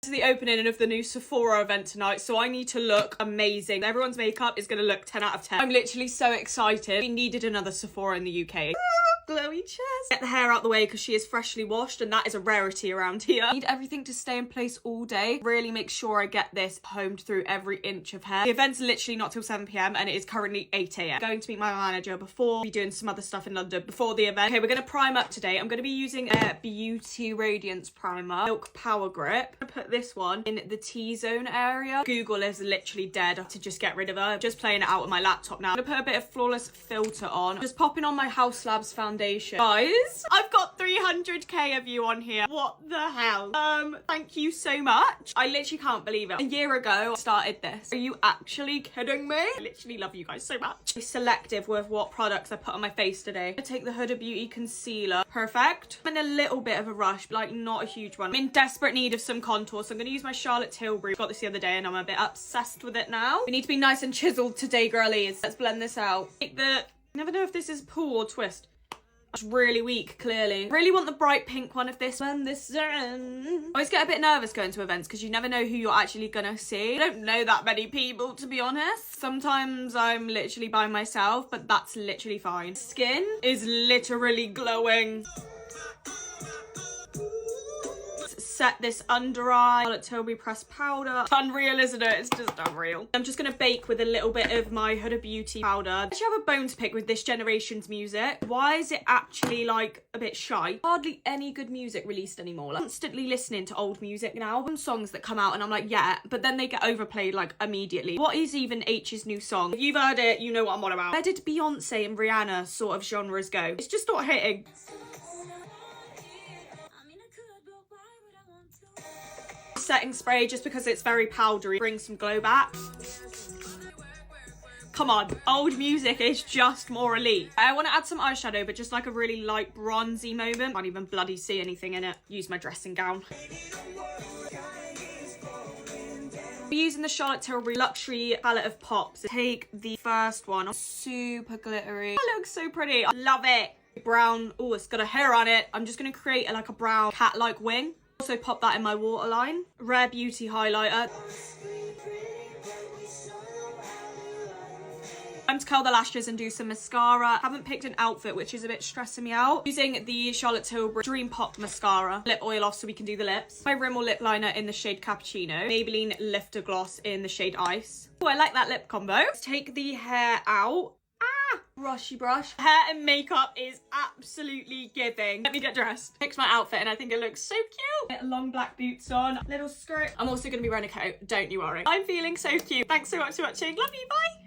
This is the opening of the new Sephora event tonight, so I need to look amazing. Everyone's makeup is going to look 10 out of 10. I'm literally so excited. We needed another Sephora in the UK. Glowy chest. Get the hair out the way because she is freshly washed and that is a rarity around here. I need everything to stay in place all day. Really make sure I get this combed through every inch of hair. The event's literally not till 7 p.m. and it is currently 8 a.m. Going to meet my manager before, be doing some other stuff in London before the event. Okay, we're going to prime up today. I'm going to be using a Beauty Radiance Primer, Milk Power Grip. I'm going to put this one in the T-zone area. Google is literally dead to just get rid of her. I'm just playing it out with my laptop now. I'm going to put a bit of Flawless Filter on. Just popping on my House Labs foundation. Guys, I've got 300k of you on here. What the hell? Thank you so much. I literally can't believe it. A year ago, I started this. Are you actually kidding me? I literally love you guys so much. Be selective with what products I put on my face today. I take the Huda Beauty concealer. Perfect. I'm in a little bit of a rush, but like not a huge one. I'm in desperate need of some contour, so I'm gonna use my Charlotte Tilbury. Got this the other day and I'm a bit obsessed with it now. We need to be nice and chiseled today, girlies. Let's blend this out. Take the, never know if this is pull or twist. It's really weak, clearly. Really want the bright pink one of this one. I always get a bit nervous going to events because you never know who you're actually gonna see. I don't know that many people, to be honest. Sometimes I'm literally by myself, but that's literally fine. Skin is literally glowing. Set this under eye. Charlotte Tilbury pressed powder. It's unreal, isn't it? It's just unreal. I'm just gonna bake with a little bit of my Huda Beauty powder. I actually have a bone to pick with this generation's music. Why is it actually like a bit shy? Hardly any good music released anymore. Like, constantly listening to old music now. Songs that come out and I'm like, yeah, but then they get overplayed like immediately. What is even H's new song? If you've heard it, you know what I'm on about. Where did Beyonce and Rihanna sort of genres go? It's just not hitting. Setting spray just because it's very powdery, bring some glow back. Come on, old music is just more elite. I want to add some eyeshadow, but just like a really light bronzy moment. Can't even bloody see anything in it. Use my dressing gown. We're using the Charlotte Tilbury Luxury palette of pops. Take the first one, super glittery. It looks so pretty. I love it. Brown, oh, it's got a hair on it. I'm just gonna create like a brown cat-like wing. Also pop that in my waterline. Rare Beauty highlighter. Time to curl the lashes and do some mascara. Haven't picked an outfit, which is a bit stressing me out. Using the Charlotte Tilbury Dream Pop mascara. Lip oil off so we can do the lips. My Rimmel lip liner in the shade Cappuccino. Maybelline Lifter Gloss in the shade Ice. Oh, I like that lip combo. Let's take the hair out. Brushy brush. Hair and makeup is absolutely giving. Let me get dressed. Picked my outfit and I think it looks so cute. Get long black boots on, little skirt. I'm also going to be wearing a coat, don't you worry. I'm feeling so cute. Thanks so much for watching. Love you, bye.